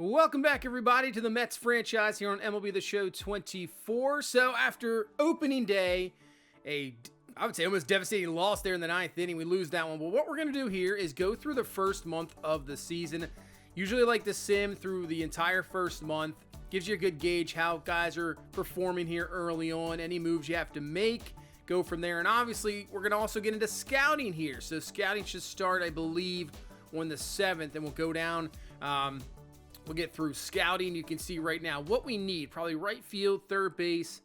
Welcome back, everybody, to the Mets franchise here on MLB The Show 24. So after opening day, I would say almost devastating loss there in the ninth inning. We lose that one. But what we're going to do here is go through the first month of the season. Usually like to sim through the entire first month. Gives you a good gauge how guys are performing here early on. Any moves you have to make. Go from there. And obviously, we're going to also get into scouting here. So scouting should start, I believe, on the 7th. And we'll go down... We'll get through scouting. You can see right now what we need. Probably right field, third base.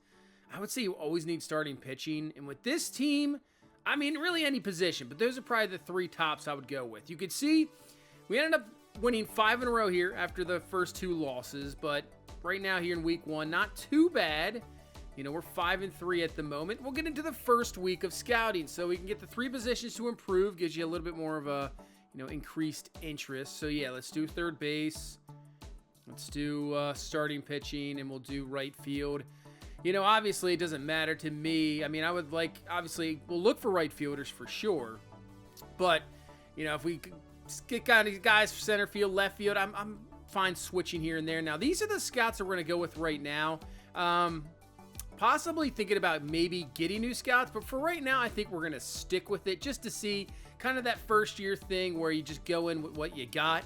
I would say you always need starting pitching. And with this team, I mean, really any position. But those are probably the three tops I would go with. You could see we ended up winning 5 in a row here after the first 2 losses. But right now here in week 1, not too bad. You know, we're 5-3 at the moment. We'll get into the first week of scouting. So we can get the 3 positions to improve. Gives you a little bit more of a, increased interest. So yeah, let's do third base. Let's do starting pitching, and we'll do right field. Obviously, it doesn't matter to me. I mean, I would obviously, we'll look for right fielders for sure. But, if we get guys for center field, left field, I'm fine switching here and there. Now, these are the scouts that we're going to go with right now. Possibly thinking about maybe getting new scouts, but for right now, I think we're going to stick with it just to see kind of that first year thing where you just go in with what you got.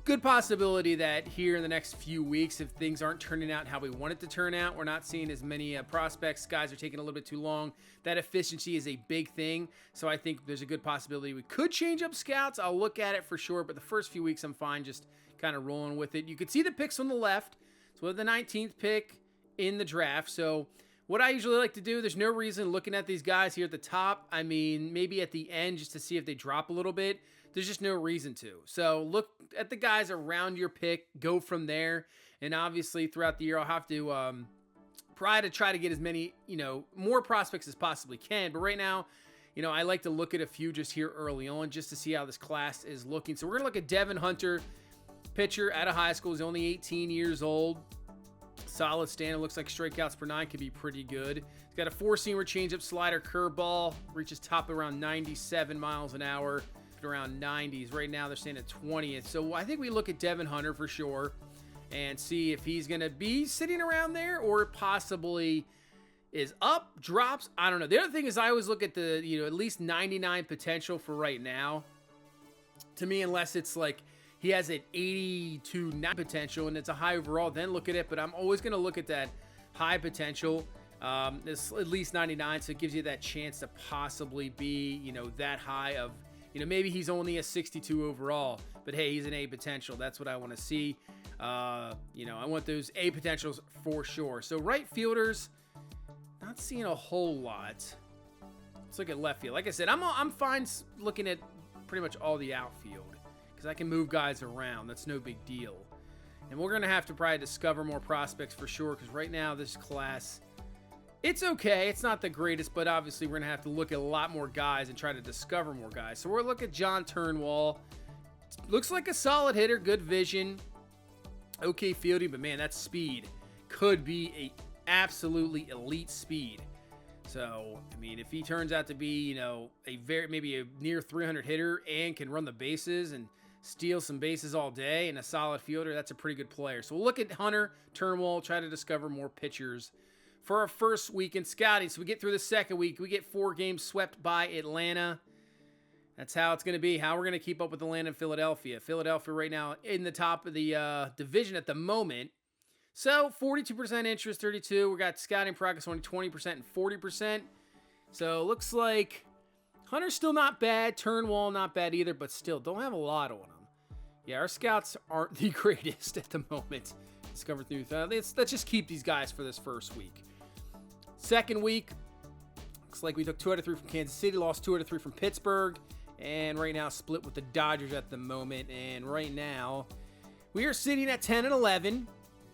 Good possibility that here in the next few weeks, if things aren't turning out how we want it to turn out, we're not seeing as many prospects. Guys are taking a little bit too long. That efficiency is a big thing. So I think there's a good possibility we could change up scouts. I'll look at it for sure. But the first few weeks, I'm fine just kind of rolling with it. You could see the picks on the left. So we have the 19th pick in the draft. So what I usually like to do, there's no reason looking at these guys here at the top. I mean, maybe at the end just to see if they drop a little bit. There's just no reason to. So look at the guys around your pick, go from there. And obviously throughout the year, I'll have to try to get as many, more prospects as possibly can. But right now, I like to look at a few just here early on just to see how this class is looking. So we're going to look at Devin Hunter, pitcher out of high school. He's only 18 years old. Solid standard. Looks like strikeouts per 9 could be pretty good. He's got a 4-seamer, changeup, slider, curveball. Reaches top around 97 miles an hour. Around 90s. Right now they're staying at 20th. So I think we look at Devin Hunter for sure and see if he's going to be sitting around there or possibly is up, drops. I don't know. The other thing is I always look at the, at least 99 potential for right now. To me, unless it's like he has an 82 9 potential and it's a high overall, then look at it. But I'm always going to look at that high potential. It's at least 99, so it gives you that chance to possibly be, that high of, maybe he's only a 62 overall, but hey, he's an A potential. That's what I want to see. I want those A potentials for sure. So right fielders, not seeing a whole lot. Let's look at left field. Like I said, I'm fine looking at pretty much all the outfield because I can move guys around. That's no big deal. And we're going to have to probably discover more prospects for sure because right now this class... It's okay. It's not the greatest, but obviously we're going to have to look at a lot more guys and try to discover more guys. So we're looking at John Turnwall. Looks like a solid hitter, good vision, okay fielding, but man, that speed could be a absolutely elite speed. So, I mean, if he turns out to be, maybe a near 300 hitter and can run the bases and steal some bases all day and a solid fielder, that's a pretty good player. So we'll look at Hunter, Turnwall, try to discover more pitchers for our first week in scouting. So we get through the second week. We get 4 games swept by Atlanta. That's how it's going to be. How we're going to keep up with Atlanta and Philadelphia. Philadelphia right now in the top of the division at the moment. So 42% interest, 32. We got scouting progress only 20% and 40%. So looks like Hunter's still not bad. Turnwall not bad either, but still don't have a lot on them. Yeah, our scouts aren't the greatest at the moment. Discover through. Let's just keep these guys for this first week. Second week, looks like we took 2 out of 3 from Kansas City, lost 2 out of 3 from Pittsburgh, and right now split with the Dodgers at the moment. And right now, we are sitting at 10 and 11.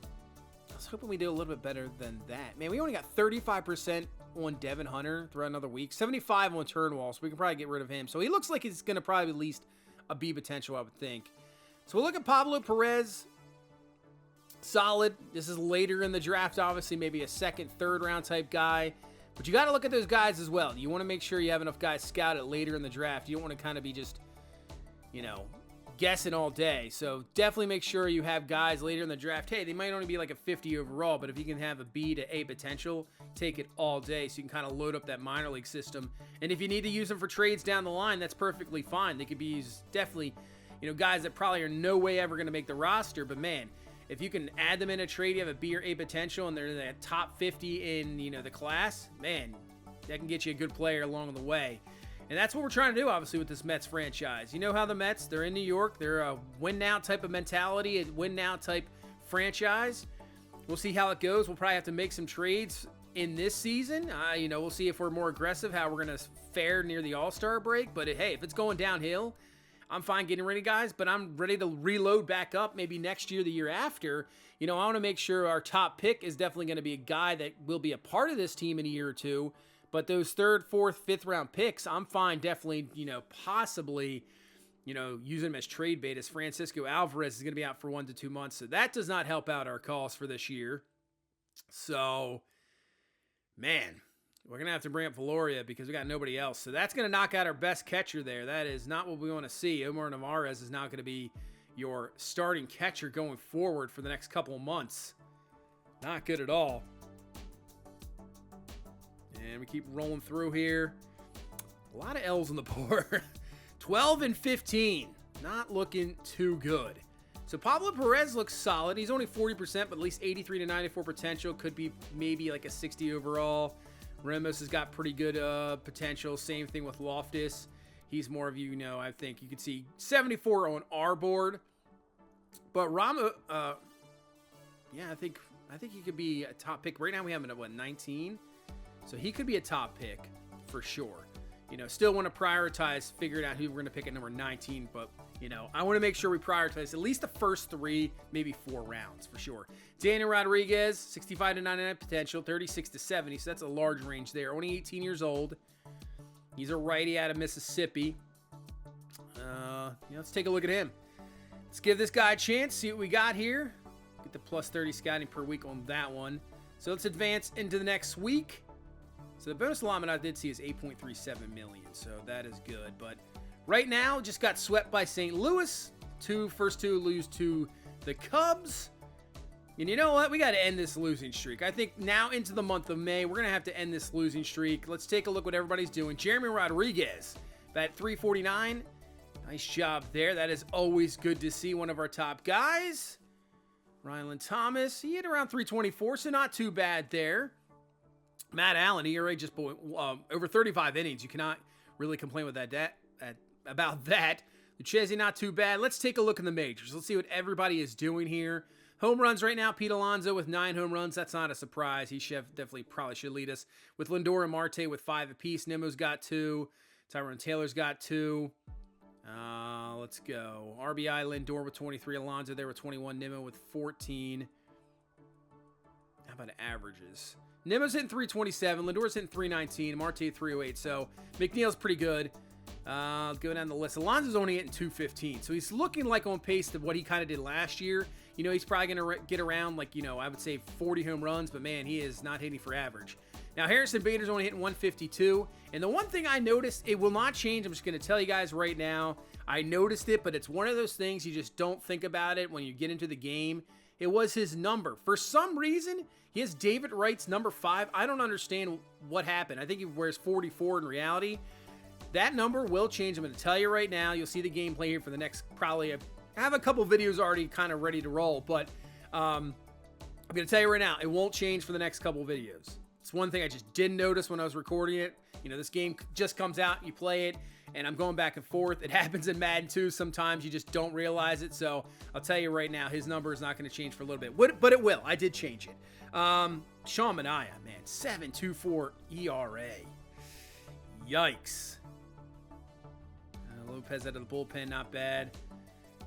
I was hoping we did a little bit better than that. Man, we only got 35% on Devin Hunter throughout another week, 75 on Turnwall, so we can probably get rid of him. So he looks like he's going to probably at least a B potential, I would think. So we'll look at Pablo Perez. Solid. This is later in the draft, obviously, maybe a second, third round type guy. But you got to look at those guys as well. You want to make sure you have enough guys scouted later in the draft. You don't want to kind of be just, guessing all day. So definitely make sure you have guys later in the draft. Hey, they might only be like a 50 overall, but if you can have a B to A potential, take it all day so you can kind of load up that minor league system. And if you need to use them for trades down the line, that's perfectly fine. They could be used definitely, guys that probably are no way ever going to make the roster. But man, if you can add them in a trade, you have a B or A potential, and they're in the top 50 in, the class, man, that can get you a good player along the way. And that's what we're trying to do, obviously, with this Mets franchise. You know how the Mets, they're in New York. They're a win-now type of mentality, a win-now type franchise. We'll see how it goes. We'll probably have to make some trades in this season. We'll see if we're more aggressive, how we're going to fare near the All-Star break. But, hey, if it's going downhill, I'm fine getting rid of guys, but I'm ready to reload back up maybe next year, the year after. I want to make sure our top pick is definitely going to be a guy that will be a part of this team in a year or two. But those 3rd, 4th, 5th round picks, I'm fine definitely, possibly, using them as trade bait, as Francisco Alvarez is going to be out for 1 to 2 months. So that does not help out our cause for this year. So, man, we're going to have to bring up Valoria because we got nobody else. So that's going to knock out our best catcher there. That is not what we want to see. Omar Narvaez is now going to be your starting catcher going forward for the next couple of months. Not good at all. And we keep rolling through here. A lot of L's on the board. 12 and 15. Not looking too good. So Pablo Perez looks solid. He's only 40%, but at least 83 to 94 potential. Could be maybe like a 60 overall. Ramos has got pretty good potential. Same thing with Loftus. He's more of, I think you could see 74 on our board. But Ramos, I think he could be a top pick. Right now we have him at 19? So he could be a top pick for sure. Still want to prioritize figuring out who we're going to pick at number 19. But, I want to make sure we prioritize at least the first 3, maybe 4 rounds for sure. Daniel Rodriguez, 65 to 99 potential, 36 to 70. So that's a large range there. Only 18 years old. He's a righty out of Mississippi. Let's take a look at him. Let's give this guy a chance, see what we got here. Get the plus 30 scouting per week on that one. So let's advance into the next week. So the bonus allotment I did see is 8.37 million, so that is good. But right now, just got swept by St. Louis. First two lose to the Cubs. And you know what? We got to end this losing streak. I think now into the month of May, we're going to have to end this losing streak. Let's take a look what everybody's doing. Jeremy Rodriguez, at 349. Nice job there. That is always good to see, one of our top guys. Ryland Thomas, he hit around 324, so not too bad there. Matt Allen, ERA just over 35 innings. You cannot really complain with about that. Lucchesi, not too bad. Let's take a look in the majors. Let's see what everybody is doing here. Home runs right now, Pete Alonso with 9 home runs. That's not a surprise. He definitely probably should lead us. With Lindor and Marte with 5 apiece. Nemo's got 2. Tyrone Taylor's got 2. Let's go. RBI, Lindor with 23. Alonso there with 21. Nemo with 14. How about averages? Nemo's hitting 327. Lindor's hitting 319. Marte 308. So McNeil's pretty good. Go down the list. Alonso's only hitting 215. So he's looking like on pace to what he kind of did last year. He's probably going to get around I would say 40 home runs. But man, he is not hitting for average. Now, Harrison Bader's only hitting 152. And the one thing I noticed, it will not change. I'm just going to tell you guys right now. I noticed it, but it's one of those things you just don't think about it when you get into the game. It was his number. For some reason, he has David Wright's number 5. I don't understand what happened. I think he wears 44 in reality. That number will change. I'm going to tell you right now. You'll see the gameplay here for the next probably. I have a couple videos already kind of ready to roll, but I'm going to tell you right now, it won't change for the next couple videos. It's one thing I just didn't notice when I was recording it. This game just comes out, you play it, and I'm going back and forth. It happens in Madden too. Sometimes you just don't realize it. So I'll tell you right now, his number is not going to change for a little bit, but it will. I did change it. Sean Manaea, man, 7.24 ERA. Yikes. Lopez out of the bullpen, not bad.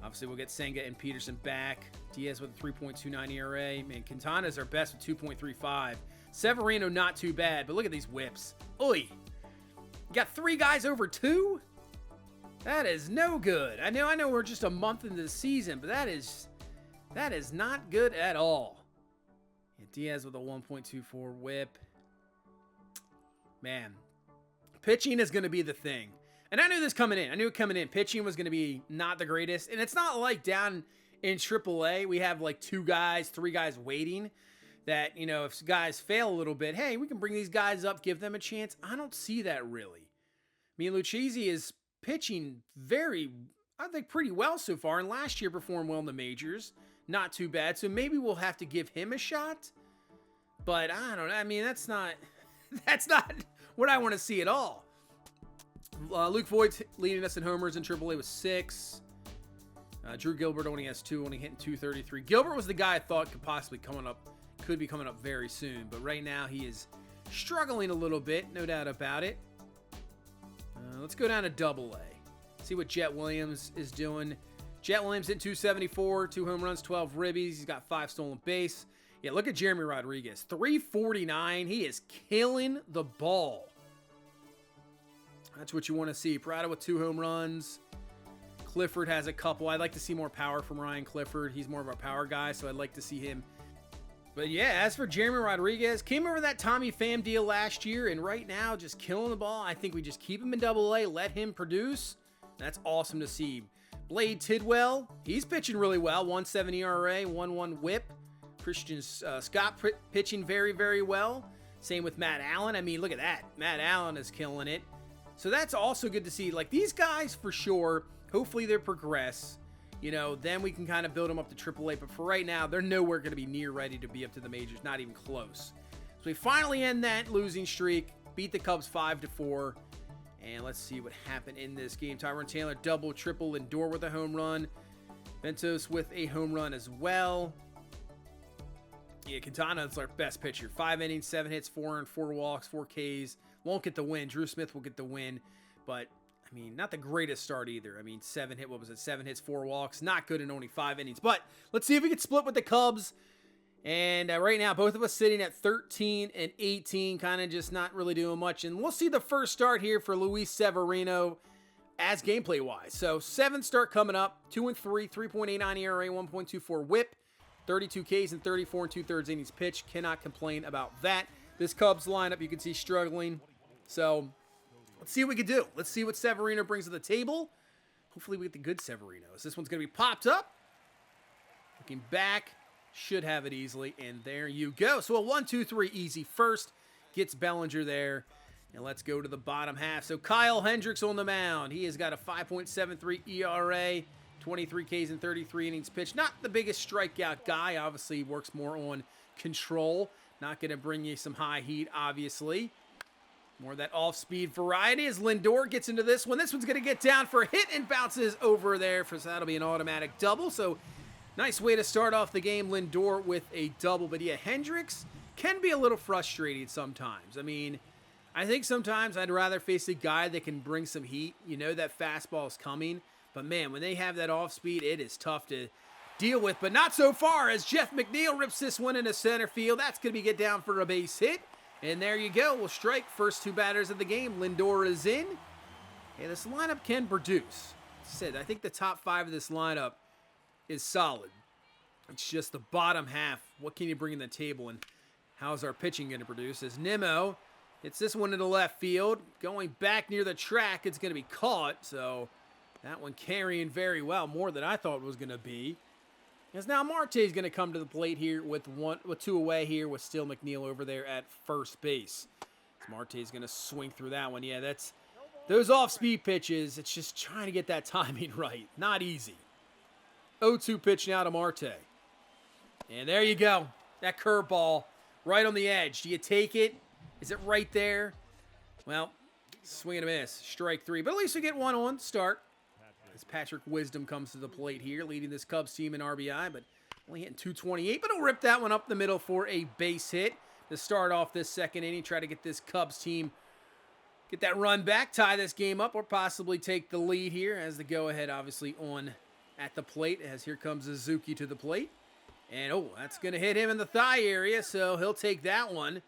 Obviously, we'll get Senga and Peterson back. Diaz with a 3.29 ERA. Man, Quintana's our best with 2.35. Severino, not too bad, but look at these whips. Oy. You got 3 guys over 2? That is no good. I know we're just a month into the season, but that is not good at all. Yeah, Diaz with a 1.24 whip. Man, pitching is going to be the thing. And I knew this coming in. I knew it coming in. Pitching was going to be not the greatest. And it's not like down in AAA, we have like 2 guys, 3 guys waiting that, you know, if guys fail a little bit, hey, we can bring these guys up, give them a chance. I don't see that really. I mean, Lucchesi is pitching I think pretty well so far. And last year performed well in the majors. Not too bad. So maybe we'll have to give him a shot. But I don't know. I mean, that's not what I want to see at all. Luke Voigt's leading us in homers in AAA with 6. Drew Gilbert only has 2, only hitting 233. Gilbert was the guy I thought could be coming up very soon. But right now he is struggling a little bit, no doubt about it. Let's go down to AA. See what Jet Williams is doing. Jet Williams hit 274, 2 home runs, 12 ribbies. He's got 5 stolen base. Yeah, look at Jeremy Rodriguez. 349. He is killing the ball. That's what you want to see. Prado with 2 home runs. Clifford has a couple. I'd like to see more power from Ryan Clifford. He's more of a power guy, so I'd like to see him. But yeah, as for Jeremy Rodriguez, came over that Tommy Pham deal last year, and right now just killing the ball. I think we just keep him in AA, let him produce. That's awesome to see. Blade Tidwell, he's pitching really well. 1.7 ERA, 1.1 WHIP. Christian Scott pitching very, very well. Same with Matt Allen. I mean, look at that. Matt Allen is killing it. So that's also good to see. Like, these guys, for sure, hopefully they progress. You know, then we can kind of build them up to AAA. But for right now, they're nowhere going to be near ready to be up to the majors. Not even close. So we finally end that losing streak. Beat the Cubs 5-4. And let's see what happened in this game. Tyrone Taylor double, triple, Lindor with a home run. Ventos with a home run as well. Yeah, Quintana is our best pitcher. 5 innings, 7 hits, 4 earned, 4 walks, 4 Ks. Won't get the win. Drew Smith will get the win. But, I mean, not the greatest start either. I mean, 7 hits, 4 walks. Not good in only 5 innings. But let's see if we can split with the Cubs. And right now, both of us sitting at 13 and 18, kind of just not really doing much. And we'll see the first start here for Luis Severino as gameplay-wise. So, 7th start coming up, 2-3, 3.89 ERA, 1.24 WHIP, 32 Ks and 34 2/3 innings pitched. Cannot complain about that. This Cubs lineup, you can see struggling. So, let's see what we can do. Let's see what Severino brings to the table. Hopefully, we get the good Severinos. This one's going to be popped up. Looking back. Should have it easily, and there you go. So a 1-2-3 easy first. Gets Bellinger there. And let's go to the bottom half. So Kyle Hendricks on the mound. He has got a 5.73 ERA, 23 Ks and 33 innings pitched. Not the biggest strikeout guy. Obviously, works more on control. Not going to bring you some high heat, obviously. More of that off-speed variety as Lindor gets into this one. This one's going to get down for a hit and bounces over there. So that'll be an automatic double. So nice way to start off the game, Lindor with a double. But yeah, Hendricks can be a little frustrating sometimes. I mean, I think sometimes I'd rather face a guy that can bring some heat. You know that fastball is coming. But man, when they have that off speed, it is tough to deal with. But not so far as Jeff McNeil rips this one into center field. That's going to be get down for a base hit. And there you go. We'll strike first 2 batters of the game. Lindor is in. And this lineup can produce. As I said, I think the top 5 of this lineup is solid. It's just the bottom half. What can you bring in the table, and how's our pitching going to produce? As Nimmo hits this one into left field, going back near the track, it's going to be caught. So that one carrying very well, more than I thought it was going to be. As now Marte's going to come to the plate here with 2 away here, with still McNeil over there at first base. As Marte's going to swing through that one. Yeah, that's those off-speed pitches. It's just trying to get that timing right. Not easy. 0-2 pitch now to Marte. And there you go. That curveball right on the edge. Do you take it? Is it right there? Well, swing and a miss. Strike 3. But at least we get one on start. As Patrick Wisdom comes to the plate here, leading this Cubs team in RBI, but only hitting 228. But he'll rip that one up the middle for a base hit to start off this second inning. Try to get this Cubs team, get that run back, tie this game up, or possibly take the lead here as the go-ahead obviously on at the plate, as here comes Suzuki to the plate. And, oh, that's going to hit him in the thigh area, so he'll take that one.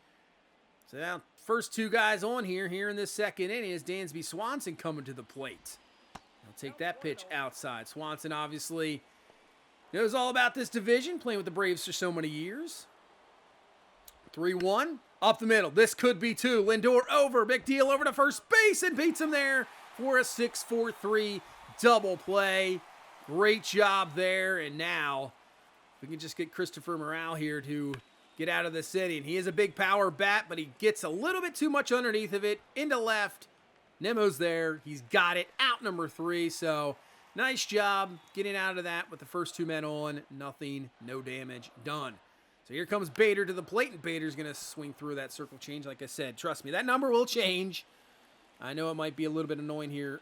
So now, first 2 guys on here in this second inning is Dansby Swanson coming to the plate. He'll take that pitch outside. Swanson obviously knows all about this division, playing with the Braves for so many years. 3-1, up the middle. This could be 2. Lindor over, big deal over to first base and beats him there for a 6-4-3 double play. Great job there. And now we can just get Christopher Morale here to get out of this inning. He is a big power bat, but he gets a little bit too much underneath of it. Into left. Nemo's there. He's got it. Out number 3. So nice job getting out of that with the first 2 men on. Nothing, no damage, done. So here comes Bader to the plate, and Bader's going to swing through that circle change. Like I said, trust me, that number will change. I know it might be a little bit annoying here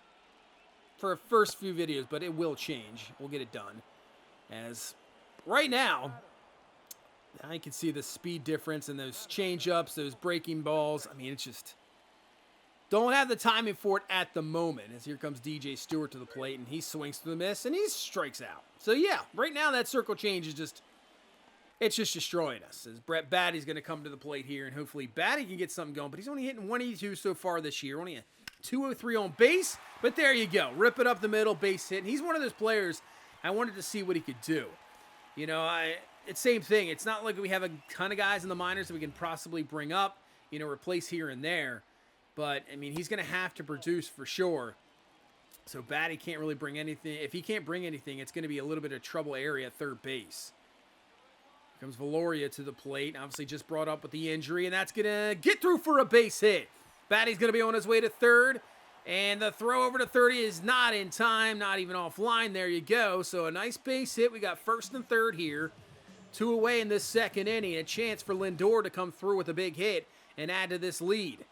for the first few videos, but it will change. We'll get it done. As right now, I can see the speed difference and those change-ups, those breaking balls. I mean, it's just don't have the timing for it at the moment. As here comes DJ Stewart to the plate, and he swings to the miss, and he strikes out. So, yeah, right now that circle change is just, it's just destroying us. As Brett Batty's going to come to the plate here, and hopefully Batty can get something going. But he's only hitting 182 so far this year. Only a 203 on base. But there you go. Rip it up the middle, base hit. And he's one of those players I wanted to see what he could do. You know, it's same thing. It's not like we have a ton of guys in the minors that we can possibly bring up, you know, replace here and there. But, I mean, he's going to have to produce for sure. So Batty can't really bring anything. If he can't bring anything, it's going to be a little bit of trouble area at third base. Here comes Valoria to the plate. Obviously just brought up with the injury, and that's going to get through for a base hit. Batty's going to be on his way to third. And the throw over to 30 is not in time, not even offline. There you go. So a nice base hit. We got first and third here. 2 away in this second inning. A chance for Lindor to come through with a big hit and add to this lead.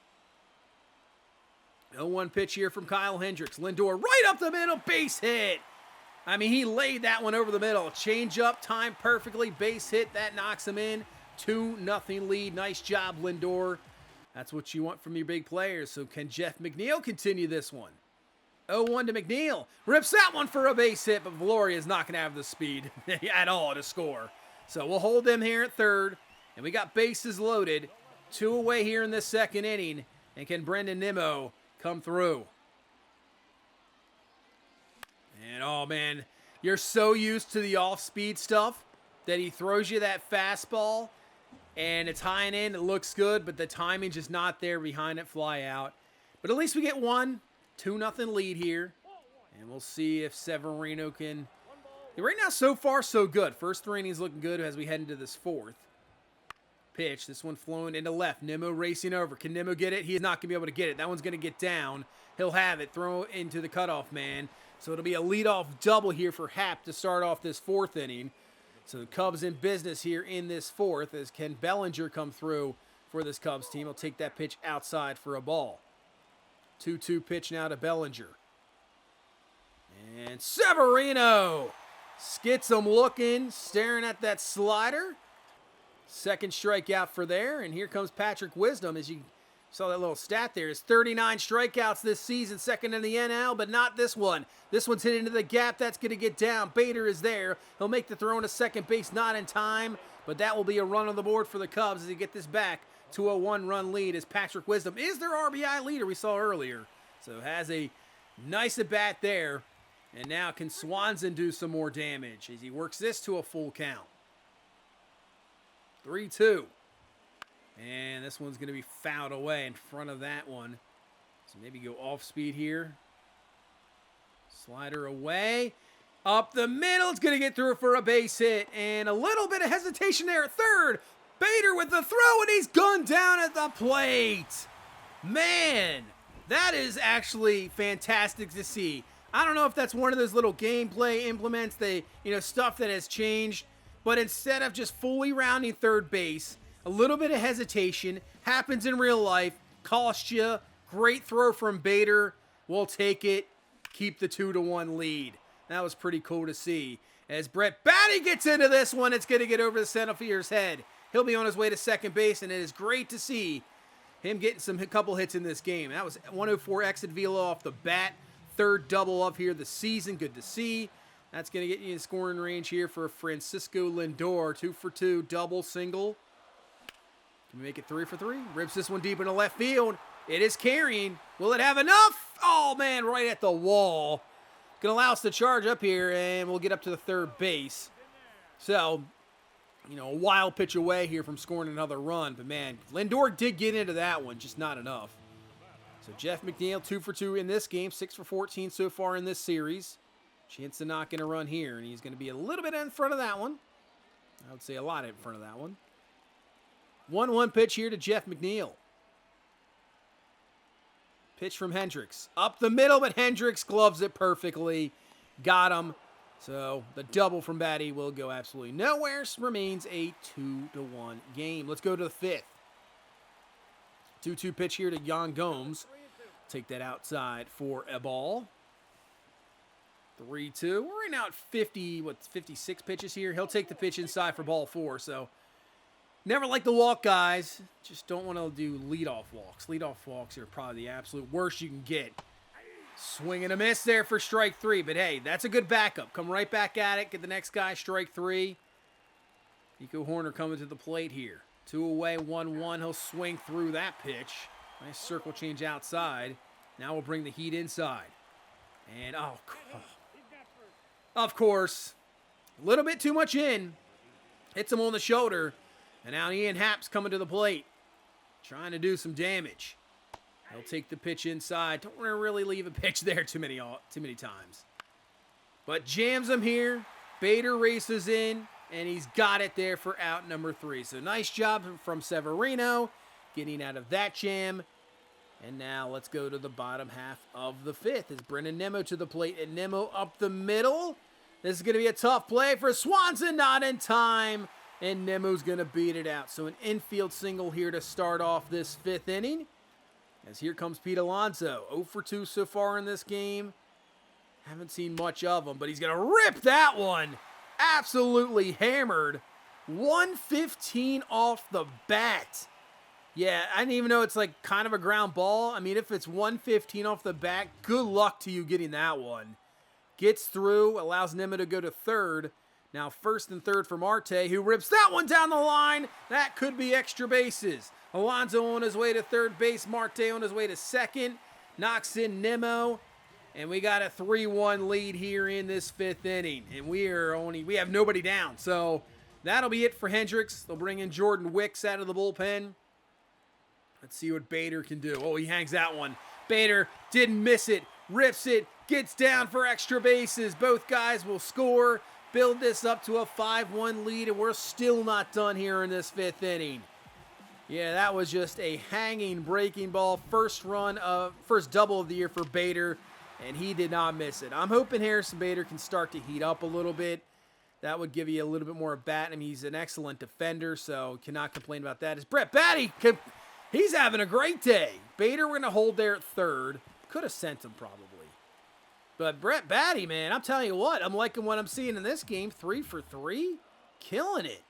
0-1 pitch here from Kyle Hendricks. Lindor right up the middle, base hit. I mean, he laid that one over the middle. Change up, timed perfectly, base hit. That knocks him in. 2-0 lead. Nice job, Lindor. That's what you want from your big players. So can Jeff McNeil continue this one? 0-1 to McNeil. Rips that one for a base hit, but Valoria is not going to have the speed at all to score. So we'll hold them here at third. And we got bases loaded. 2 away here in this second inning. And can Brendan Nimmo come through? And, oh, man, you're so used to the off-speed stuff that he throws you that fastball. And it's high and in, it looks good, but the timing's just not there behind it, fly out. But at least we get one. 2-0 lead here. And we'll see if Severino can. Right now, so far, so good. First 3 innings looking good as we head into this 4th. Pitch, this one flowing into left. Nimmo racing over. Can Nimmo get it? He is not going to be able to get it. That one's going to get down. He'll have it. Throw into the cutoff man. So it'll be a leadoff double here for Happ to start off this 4th inning. So the Cubs in business here in this 4th as Ken Bellinger come through for this Cubs team. He'll take that pitch outside for a ball. 2-2 pitch now to Bellinger. And Severino gets him looking, staring at that slider. Second strikeout for there. And here comes Patrick Wisdom. As you saw that little stat there. Is 39 strikeouts this season, second in the NL, but not this one. This one's hit into the gap. That's going to get down. Bader is there. He'll make the throw into second base, not in time, but that will be a run on the board for the Cubs as they get this back to a 1-run lead as Patrick Wisdom is their RBI leader we saw earlier. So has a nice at-bat there. And now can Swanson do some more damage as he works this to a full count. 3-2. And this one's going to be fouled away in front of that one. So maybe go off speed here. Slider away. Up the middle. It's going to get through for a base hit. And a little bit of hesitation there at third. Bader with the throw, and he's gunned down at the plate. Man, that is actually fantastic to see. I don't know if that's one of those little gameplay implements, stuff that has changed. But instead of just fully rounding third base, a little bit of hesitation happens in real life. Cost you. Great throw from Bader. We'll take it. Keep the 2-1 lead. That was pretty cool to see. As Brett Batty gets into this one, it's going to get over the center fielder's head. He'll be on his way to second base, and it is great to see him getting a couple hits in this game. That was 104 exit velo off the bat. Third double up here this season. Good to see. That's going to get you in scoring range here for Francisco Lindor. 2 for 2, double, single. Can we make it 3 for 3? Rips this one deep into left field. It is carrying. Will it have enough? Oh, man, right at the wall. Going to allow us to charge up here, and we'll get up to the third base. So, a wild pitch away here from scoring another run. But, man, Lindor did get into that one, just not enough. So Jeff McNeil, 2 for 2 in this game, 6 for 14 so far in this series. Chance to knock in a run here, and he's going to be a little bit in front of that one. I would say a lot in front of that one. 1-1 pitch here to Jeff McNeil. Pitch from Hendricks. Up the middle, but Hendricks gloves it perfectly. Got him. So the double from Batty will go absolutely nowhere. Remains a 2-1 game. Let's go to the 5th. 2-2 pitch here to Jan Gomes. Take that outside for a ball. 3-2. We're right now at 56 pitches here. He'll take the pitch inside for ball 4. So never like the walk, guys. Just don't want to do leadoff walks. Leadoff walks are probably the absolute worst you can get. Swing and a miss there for strike 3. But hey, that's a good backup. Come right back at it. Get the next guy strike 3. Nico Horner coming to the plate here. 2 away, 1-1. He'll swing through that pitch. Nice circle change outside. Now we'll bring the heat inside. And, oh, of course, a little bit too much in. Hits him on the shoulder. And now Ian Happ's coming to the plate. Trying to do some damage. He'll take the pitch inside. Don't want to really leave a pitch there too many times. But jams him here. Bader races in. And he's got it there for out number 3. So nice job from Severino getting out of that jam. And now let's go to the bottom half of the 5th. It's Brendan Nimmo to the plate. And Nimmo up the middle. This is going to be a tough play for Swanson. Not in time. And Nimmo's going to beat it out. So an infield single here to start off this 5th inning. As here comes Pete Alonso. 0 for 2 so far in this game. Haven't seen much of him, but he's going to rip that one. Absolutely hammered. 115 off the bat. Yeah, I didn't even know it's like kind of a ground ball. I mean, if it's 115 off the bat, good luck to you getting that one. Gets through, allows Nimmo to go to 3rd. Now 1st and 3rd for Marte, who rips that one down the line. That could be extra bases. Alonso on his way to 3rd base. Marte on his way to 2nd. Knocks in Nimmo. And we got a 3-1 lead here in this 5th inning. And we have nobody down. So that'll be it for Hendricks. They'll bring in Jordan Wicks out of the bullpen. Let's see what Bader can do. Oh, he hangs that one. Bader didn't miss it. Rips it. Gets down for extra bases. Both guys will score. Build this up to a 5-1 lead. And we're still not done here in this 5th inning. Yeah, that was just a hanging breaking ball. First double of the year for Bader. And he did not miss it. I'm hoping Harrison Bader can start to heat up a little bit. That would give you a little bit more of bat. I mean, he's an excellent defender, so cannot complain about that. It's Brett Batty. He's having a great day. Bader, we're going to hold there at 3rd. Could have sent him probably. But Brett Batty, man, I'm telling you what. I'm liking what I'm seeing in this game. 3 for 3. Killing it.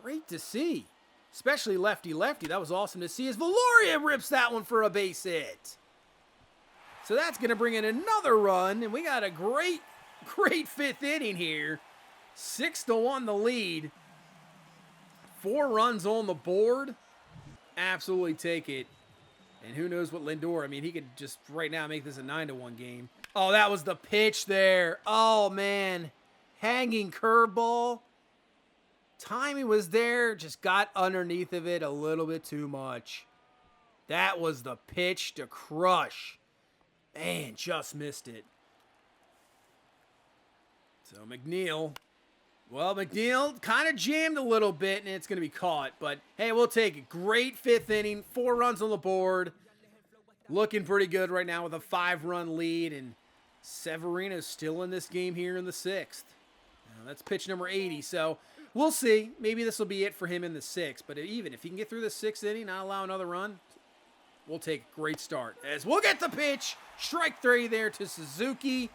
Great to see. Especially lefty-lefty. That was awesome to see as Valoria rips that one for a base hit. So that's going to bring in another run, and we got a great 5th inning here. 6-1 the lead. 4 runs on the board. Absolutely take it. And who knows what Lindor, I mean, he could just right now make this a 9-1 game. Oh, that was the pitch there. Oh, man. Hanging curveball. Timing was there, just got underneath of it a little bit too much. That was the pitch to crush. Man, just missed it. So McNeil kind of jammed a little bit, and it's going to be caught. But, hey, we'll take it. Great 5th inning. 4 runs on the board. Looking pretty good right now with a 5-run lead. And Severino's still in this game here in the 6th. Now, that's pitch number 80. So we'll see. Maybe this will be it for him in the 6th. But even if he can get through the 6th inning, not allow another run, we'll take a great start. As we'll get the pitch. Strike 3 there to Suzuki.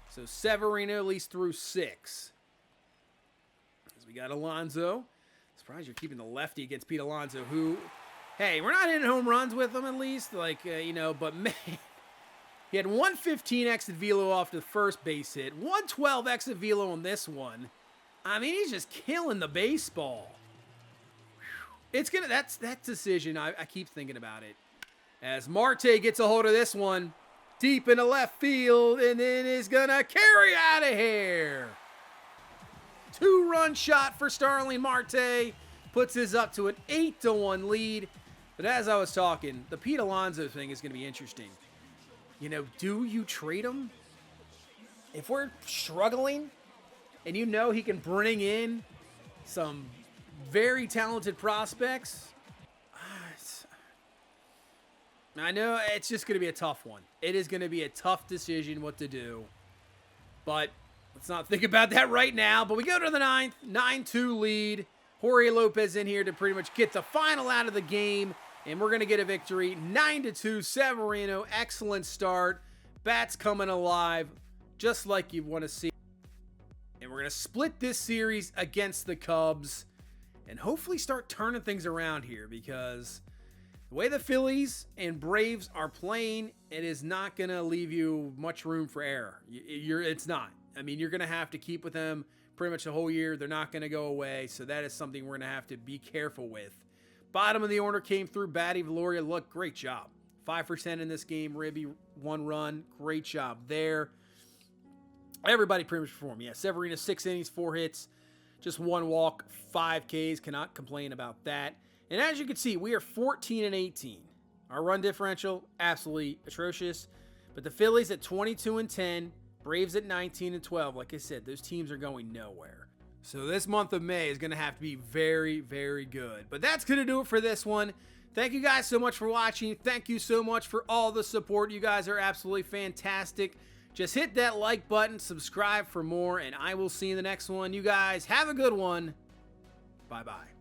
So Severino at least through 6. As we got Alonso. Surprised you're keeping the lefty against Pete Alonso, who, hey, we're not hitting home runs with him at least. But man, he had 115 exit velo off the first base hit. 112 exit velo on this one. I mean, he's just killing the baseball. That's that decision. I keep thinking about it. As Marte gets a hold of this one, deep into left field, and then is gonna carry out of here. 2-run shot for Starling Marte. Puts us up to an 8-1 lead. But as I was talking, the Pete Alonso thing is going to be interesting. You know, do you trade him? If we're struggling and you know he can bring in some very talented prospects, I know it's just going to be a tough one. It is going to be a tough decision what to do. But let's not think about that right now. But we go to the ninth, 9-2 lead. Jorge Lopez in here to pretty much get the final out of the game. And we're going to get a victory. 9-2, Severino. Excellent start. Bats coming alive, just like you want to see. And we're going to split this series against the Cubs. And hopefully start turning things around here, because the way the Phillies and Braves are playing, it is not going to leave you much room for error. It's not. I mean, you're going to have to keep with them pretty much the whole year. They're not going to go away, so that is something we're going to have to be careful with. Bottom of the order came through. Batty Valoria, look, great job. 5 for 10 in this game. Ribby, 1 run. Great job there. Everybody pretty much performed. Yeah, Severino, 6 innings, 4 hits, just 1 walk, 5 Ks. Cannot complain about that. And as you can see, we are 14-18. Our run differential, absolutely atrocious. But the Phillies at 22-10, Braves at 19-12. Like I said, those teams are going nowhere. So this month of May is going to have to be very, very good. But that's going to do it for this one. Thank you guys so much for watching. Thank you so much for all the support. You guys are absolutely fantastic. Just hit that like button, subscribe for more, and I will see you in the next one. You guys have a good one. Bye-bye.